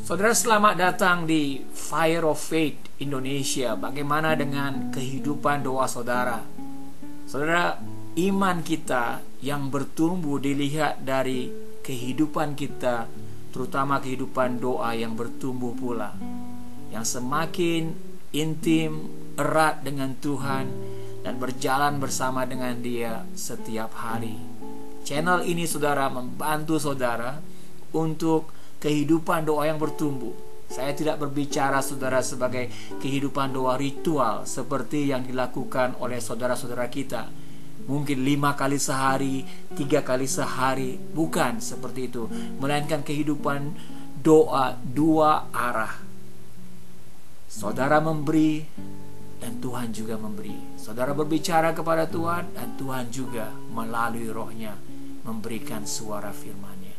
Saudara, selamat datang di Fire of Faith Indonesia. Bagaimana dengan kehidupan doa saudara? Saudara, iman kita yang bertumbuh dilihat dari kehidupan kita, terutama kehidupan doa yang bertumbuh pula, yang semakin intim, erat dengan Tuhan, dan berjalan bersama dengan Dia setiap hari. Channel ini saudara membantu saudara untuk kehidupan doa yang bertumbuh. Saya tidak berbicara saudara sebagai kehidupan doa ritual seperti yang dilakukan oleh saudara-saudara kita, mungkin 5 kali sehari, 3 kali sehari. Bukan seperti itu, melainkan kehidupan doa 2 arah. Saudara memberi dan Tuhan juga memberi. Saudara berbicara kepada Tuhan dan Tuhan juga melalui rohnya memberikan suara firman-Nya.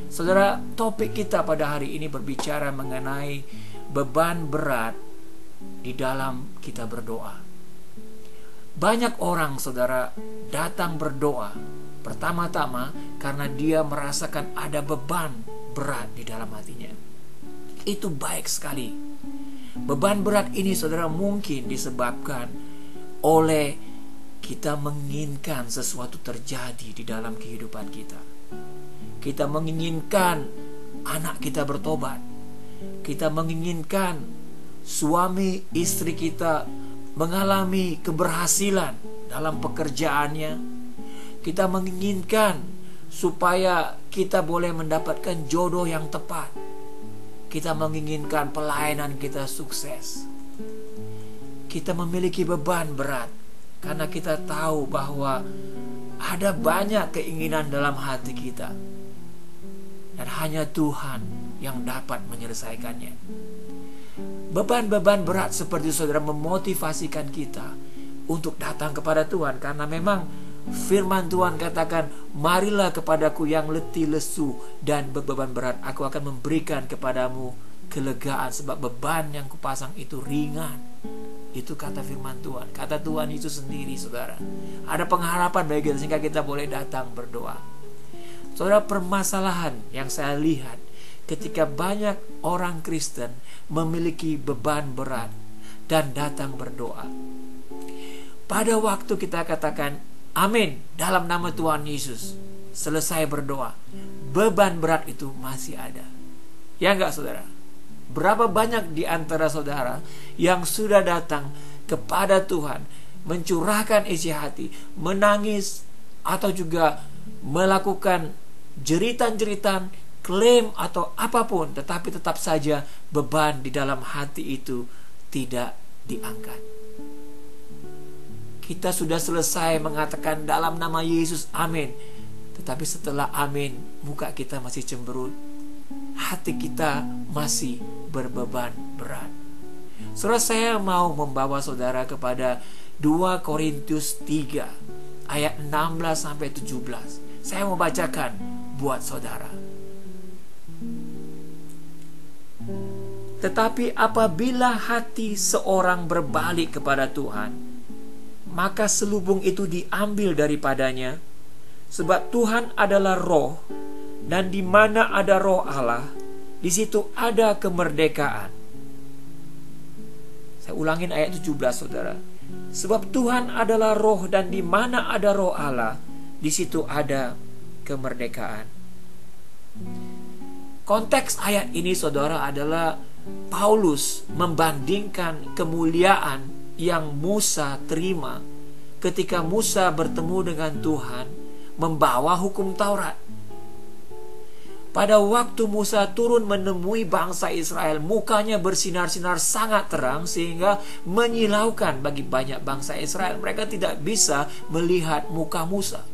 Saudara, topik kita pada hari ini berbicara mengenai beban berat di dalam kita berdoa. Banyak orang, saudara, datang berdoa pertama-tama karena dia merasakan ada beban berat di dalam hatinya. Itu baik sekali. Beban berat ini, saudara, mungkin disebabkan oleh kita menginginkan sesuatu terjadi di dalam kehidupan kita. Kita menginginkan anak kita bertobat. Kita menginginkan suami istri kita mengalami keberhasilan dalam pekerjaannya. Kita menginginkan supaya kita boleh mendapatkan jodoh yang tepat. Kita menginginkan pelayanan kita sukses. Kita memiliki beban berat karena kita tahu bahwa ada banyak keinginan dalam hati kita, dan hanya Tuhan yang dapat menyelesaikannya. Beban-beban berat seperti saudara memotivasikan kita untuk datang kepada Tuhan, karena memang firman Tuhan katakan, marilah kepadaku yang letih lesu dan berbeban berat, aku akan memberikan kepadamu kelegaan, sebab beban yang kupasang itu ringan. Itu kata firman Tuhan, kata Tuhan itu sendiri, saudara. Ada pengharapan bagi kita sehingga kita boleh datang berdoa. Saudara, permasalahan yang saya lihat ketika banyak orang Kristen memiliki beban berat dan datang berdoa, pada waktu kita katakan amin dalam nama Tuhan Yesus, selesai berdoa, beban berat itu masih ada. Ya enggak, saudara? Berapa banyak di antara saudara yang sudah datang kepada Tuhan, mencurahkan isi hati, menangis, atau juga melakukan jeritan-jeritan, klaim atau apapun, tetapi tetap saja beban di dalam hati itu tidak diangkat. Kita sudah selesai mengatakan dalam nama Yesus amin, tetapi setelah amin muka kita masih cemberut, hati kita masih berbeban berat. Saudara, saya mau membawa saudara kepada 2 Korintus 3 ayat 16 sampai 17. Saya mau bacakan buat saudara. Tetapi apabila hati seorang berbalik kepada Tuhan, maka selubung itu diambil daripadanya, sebab Tuhan adalah roh, dan di mana ada roh Allah, di situ ada kemerdekaan. Saya ulangin ayat 17, saudara. Sebab Tuhan adalah roh, dan di mana ada roh Allah, di situ ada kemerdekaan. Konteks ayat ini, saudara, adalah Paulus membandingkan kemuliaan yang Musa terima ketika Musa bertemu dengan Tuhan membawa hukum Taurat. Pada waktu Musa turun menemui bangsa Israel, mukanya bersinar-sinar sangat terang sehingga menyilaukan bagi banyak bangsa Israel. Mereka tidak bisa melihat muka Musa.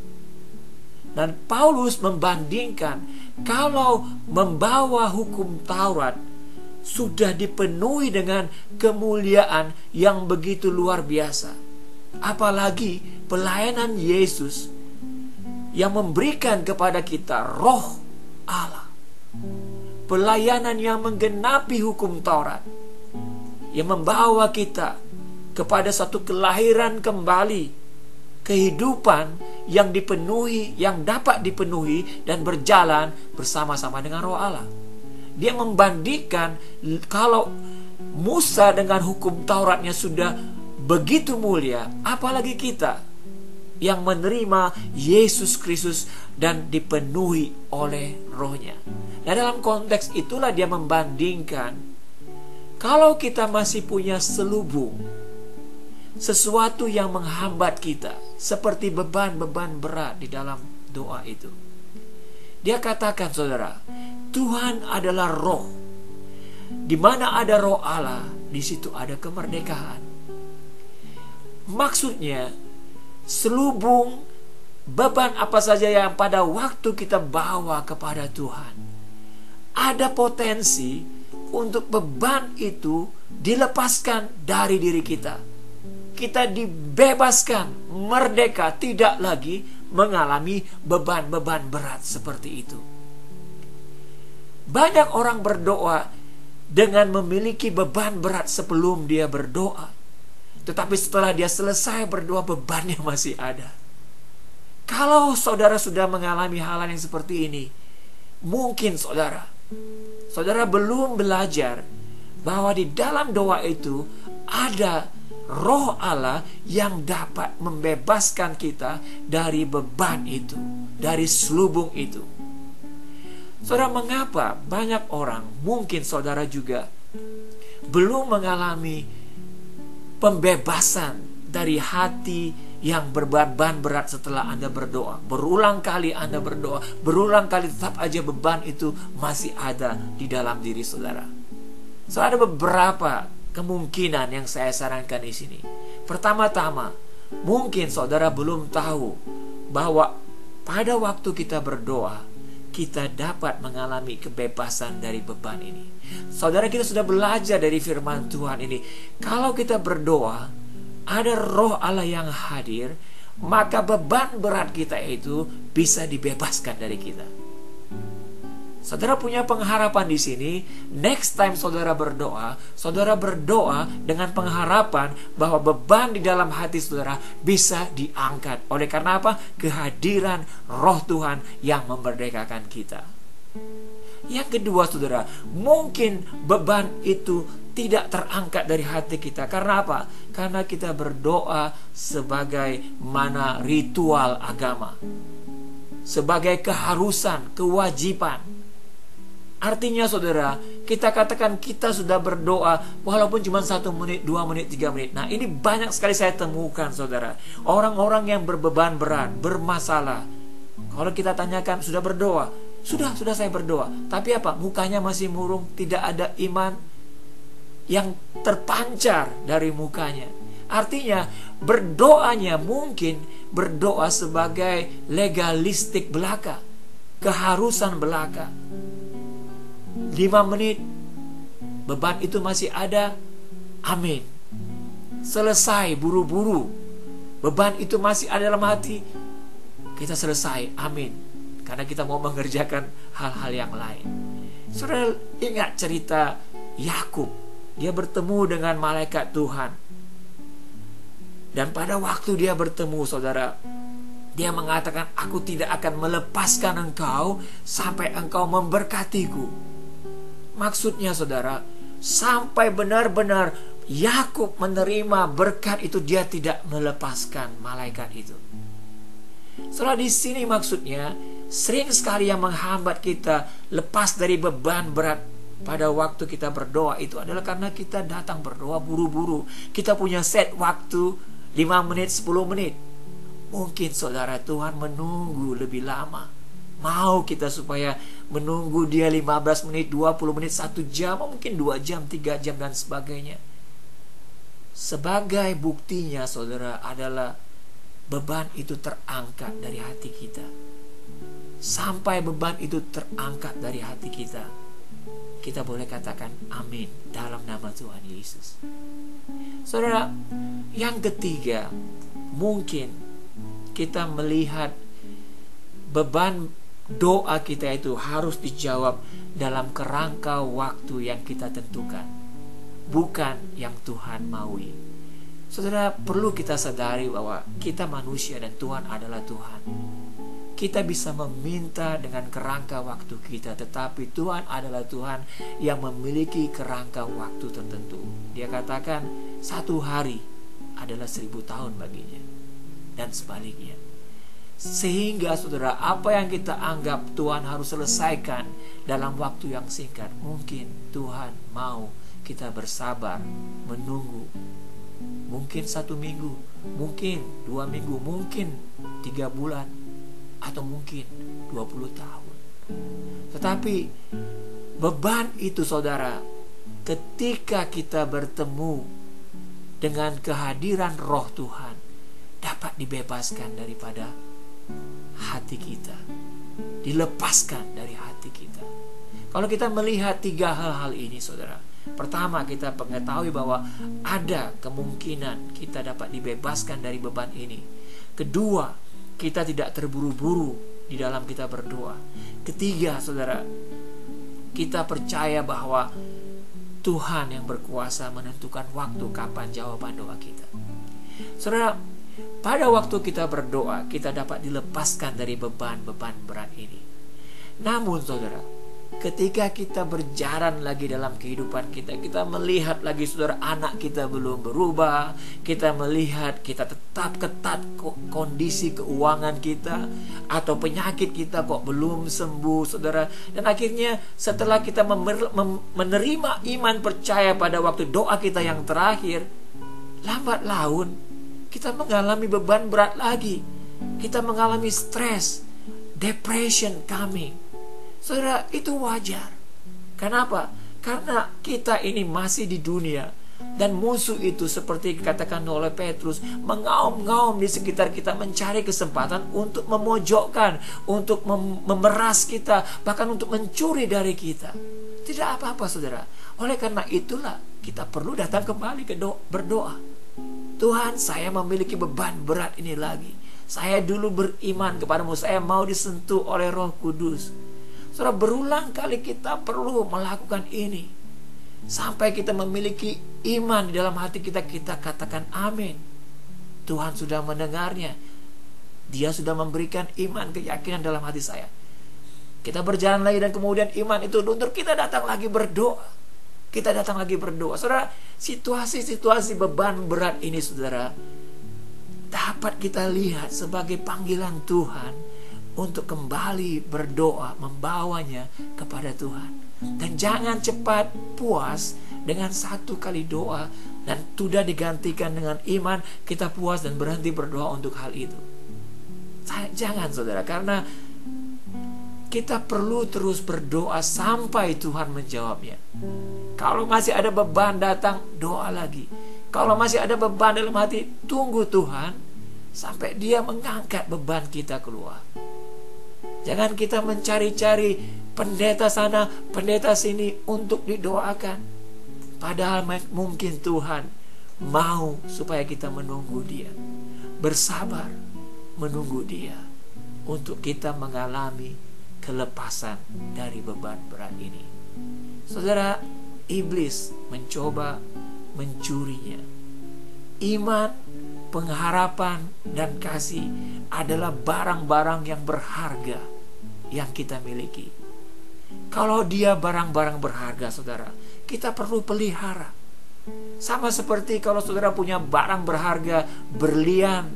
Dan Paulus membandingkan, kalau membawa hukum Taurat sudah dipenuhi dengan kemuliaan yang begitu luar biasa, apalagi pelayanan Yesus yang memberikan kepada kita roh Allah, pelayanan yang menggenapi hukum Taurat, yang membawa kita kepada satu kelahiran kembali, kehidupan yang dipenuhi, yang dapat dipenuhi dan berjalan bersama-sama dengan roh Allah. Dia membandingkan kalau Musa dengan hukum Tauratnya sudah begitu mulia, apalagi kita yang menerima Yesus Kristus dan dipenuhi oleh Roh-Nya. Nah, dalam konteks itulah dia membandingkan, kalau kita masih punya selubung, sesuatu yang menghambat kita, seperti beban-beban berat di dalam doa itu. Dia katakan, saudara, Tuhan adalah Roh. Di mana ada Roh Allah, di situ ada kemerdekaan. Maksudnya, selubung beban apa saja yang pada waktu kita bawa kepada Tuhan, ada potensi untuk beban itu dilepaskan dari diri kita. Kita dibebaskan, merdeka, tidak lagi mengalami beban-beban berat seperti itu. Banyak orang berdoa dengan memiliki beban berat sebelum dia berdoa, tetapi setelah dia selesai berdoa, bebannya masih ada. Kalau saudara sudah mengalami hal yang seperti ini, mungkin saudara belum belajar bahwa di dalam doa itu ada Roh Allah yang dapat membebaskan kita dari beban itu, dari selubung itu. Saudara, mengapa banyak orang, mungkin saudara juga, belum mengalami pembebasan dari hati yang berbeban berat setelah Anda berdoa? Berulang kali Anda berdoa, berulang kali tetap aja beban itu masih ada di dalam diri saudara. So, ada beberapa kemungkinan yang saya sarankan di sini. Pertama-tama, mungkin saudara belum tahu bahwa pada waktu kita berdoa, kita dapat mengalami kebebasan dari beban ini. Saudara, kita sudah belajar dari firman Tuhan ini. Kalau kita berdoa, ada Roh Allah yang hadir, maka beban berat kita itu bisa dibebaskan dari kita. Saudara punya pengharapan di sini. Next time saudara berdoa dengan pengharapan bahwa beban di dalam hati saudara bisa diangkat. Oleh karena apa? Kehadiran Roh Tuhan yang memerdekakan kita. Yang kedua, saudara, mungkin beban itu tidak terangkat dari hati kita. Karena apa? Karena kita berdoa sebagai mana ritual agama, sebagai keharusan, kewajiban. Artinya saudara, kita katakan kita sudah berdoa walaupun cuma 1 menit, 2 menit, 3 menit. Nah, ini banyak sekali saya temukan saudara, orang-orang yang berbeban berat, bermasalah. Kalau kita tanyakan, sudah berdoa? Sudah saya berdoa. Tapi apa? Mukanya masih murung, tidak ada iman yang terpancar dari mukanya. Artinya berdoanya mungkin berdoa sebagai legalistik belaka, keharusan belaka. 5 menit, beban itu masih ada, amin. Selesai buru-buru, beban itu masih ada dalam hati, kita selesai, amin. Karena kita mau mengerjakan hal-hal yang lain. Saudara ingat cerita Yakub. Dia bertemu dengan malaikat Tuhan. Dan pada waktu dia bertemu, saudara, dia mengatakan, aku tidak akan melepaskan engkau sampai engkau memberkatiku. Maksudnya saudara, sampai benar-benar Yakub menerima berkat itu, dia tidak melepaskan malaikat itu. Saudara, di sini maksudnya sering sekali yang menghambat kita lepas dari beban berat pada waktu kita berdoa itu adalah karena kita datang berdoa buru-buru. Kita punya set waktu 5 menit, 10 menit. Mungkin saudara, Tuhan menunggu lebih lama. Mau kita supaya menunggu dia 15 menit, 20 menit, 1 jam, mungkin 2 jam, 3 jam dan sebagainya. Sebagai buktinya saudara adalah beban itu terangkat dari hati kita. Sampai beban itu terangkat dari hati kita, kita boleh katakan amin dalam nama Tuhan Yesus. Saudara, yang ketiga, mungkin kita melihat beban doa kita itu harus dijawab dalam kerangka waktu yang kita tentukan, bukan yang Tuhan maui. Saudara, perlu kita sadari bahwa kita manusia dan Tuhan adalah Tuhan. Kita bisa meminta dengan kerangka waktu kita, tetapi Tuhan adalah Tuhan yang memiliki kerangka waktu tertentu. Dia katakan 1 hari adalah 1000 tahun baginya, dan sebaliknya. Sehingga saudara, apa yang kita anggap Tuhan harus selesaikan dalam waktu yang singkat, mungkin Tuhan mau kita bersabar menunggu. Mungkin 1 minggu, mungkin 2 minggu, mungkin 3 bulan, atau mungkin 20 tahun. Tetapi beban itu saudara, ketika kita bertemu dengan kehadiran Roh Tuhan, dapat dibebaskan daripada hati kita, dilepaskan dari hati kita. Kalau kita melihat 3 hal ini saudara, pertama, kita mengetahui bahwa ada kemungkinan kita dapat dibebaskan dari beban ini. Kedua, kita tidak terburu-buru di dalam kita berdoa. Ketiga, saudara, kita percaya bahwa Tuhan yang berkuasa menentukan waktu kapan jawaban doa kita. Saudara, pada waktu kita berdoa, kita dapat dilepaskan dari beban-beban berat ini. Namun saudara, ketika kita berjalan lagi dalam kehidupan kita, kita melihat lagi saudara, anak kita belum berubah, kita melihat kita tetap ketat kondisi keuangan kita, atau penyakit kita kok belum sembuh saudara. Dan akhirnya setelah kita menerima iman percaya pada waktu doa kita yang terakhir, lambat laun kita mengalami beban berat lagi. Kita mengalami stres, depression coming. Saudara, itu wajar. Kenapa? Karena kita ini masih di dunia, dan musuh itu seperti dikatakan oleh Petrus, mengaum-ngaum di sekitar kita, mencari kesempatan untuk memojokkan, untuk memeras kita, bahkan untuk mencuri dari kita. Tidak apa-apa saudara. Oleh karena itulah kita perlu datang kembali ke berdoa. Tuhan, saya memiliki beban berat ini lagi. Saya dulu beriman kepadamu, saya mau disentuh oleh Roh Kudus. Saudara, berulang kali kita perlu melakukan ini. Sampai kita memiliki iman di dalam hati kita, kita katakan amin. Tuhan sudah mendengarnya. Dia sudah memberikan iman, keyakinan dalam hati saya. Kita berjalan lagi dan kemudian iman itu luntur, kita datang lagi berdoa. Kita datang lagi berdoa. Saudara, situasi-situasi beban berat ini saudara, dapat kita lihat sebagai panggilan Tuhan untuk kembali berdoa, membawanya kepada Tuhan. Dan jangan cepat puas dengan 1 kali doa dan sudah digantikan dengan iman, kita puas dan berhenti berdoa untuk hal itu. Jangan saudara, karena kita perlu terus berdoa sampai Tuhan menjawabnya. Kalau masih ada beban datang, doa lagi. Kalau masih ada beban dalam hati, tunggu Tuhan sampai Dia mengangkat beban kita keluar. Jangan kita mencari-cari pendeta sana, pendeta sini untuk didoakan. Padahal mungkin Tuhan mau supaya kita menunggu Dia, bersabar menunggu Dia, untuk kita mengalami kelepasan dari beban berat ini. Saudara, iblis mencoba mencurinya. Iman, pengharapan, dan kasih adalah barang-barang yang berharga yang kita miliki. Kalau dia barang-barang berharga saudara, kita perlu pelihara. Sama seperti kalau saudara punya barang berharga, berlian,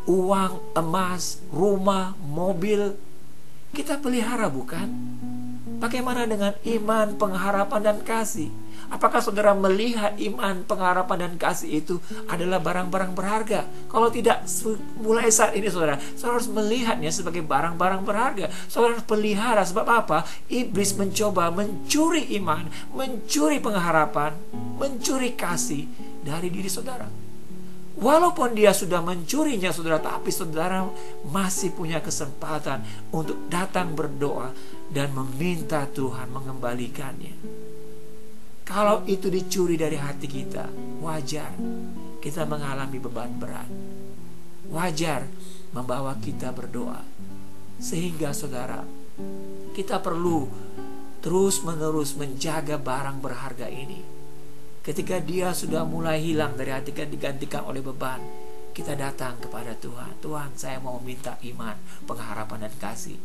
uang, emas, rumah, mobil, kita pelihara bukan? Bagaimana dengan iman, pengharapan, dan kasih? Apakah saudara melihat iman, pengharapan, dan kasih itu adalah barang-barang berharga? Kalau tidak, mulai saat ini saudara harus melihatnya sebagai barang-barang berharga. Saudara harus pelihara. Sebab apa? Iblis mencoba mencuri iman, mencuri pengharapan, mencuri kasih dari diri saudara. Walaupun dia sudah mencurinya saudara, tapi saudara masih punya kesempatan untuk datang berdoa dan meminta Tuhan mengembalikannya. Kalau itu dicuri dari hati kita, wajar kita mengalami beban berat. Wajar membawa kita berdoa. Sehingga saudara, kita perlu terus-menerus menjaga barang berharga ini. Ketika dia sudah mulai hilang dari hati kita, digantikan oleh beban, kita datang kepada Tuhan. Tuhan, saya mau minta iman, pengharapan dan kasih.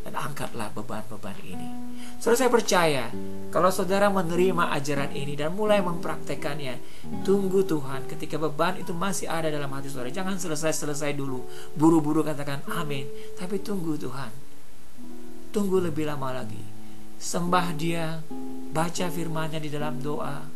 Dan angkatlah beban-beban ini. Saudara, saya percaya kalau saudara menerima ajaran ini dan mulai mempraktekannya, tunggu Tuhan ketika beban itu masih ada dalam hati saudara. Jangan selesai dulu, buru-buru katakan amin. Tapi tunggu Tuhan. Tunggu lebih lama lagi. Sembah Dia, baca firman-Nya di dalam doa.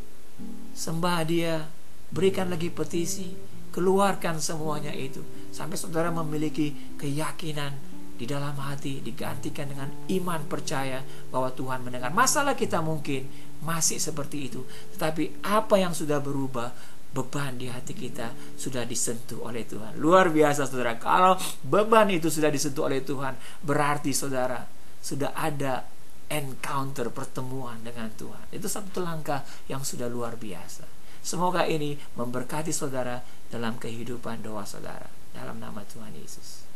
Sembah Dia, berikan lagi petisi, keluarkan semuanya itu sampai saudara memiliki keyakinan di dalam hati, digantikan dengan iman percaya bahwa Tuhan mendengar. Masalah kita mungkin masih seperti itu, tetapi apa yang sudah berubah, beban di hati kita sudah disentuh oleh Tuhan. Luar biasa saudara. Kalau beban itu sudah disentuh oleh Tuhan, berarti saudara sudah ada encounter, pertemuan dengan Tuhan. Itu satu langkah yang sudah luar biasa. Semoga ini memberkati saudara dalam kehidupan doa saudara. Dalam nama Tuhan Yesus.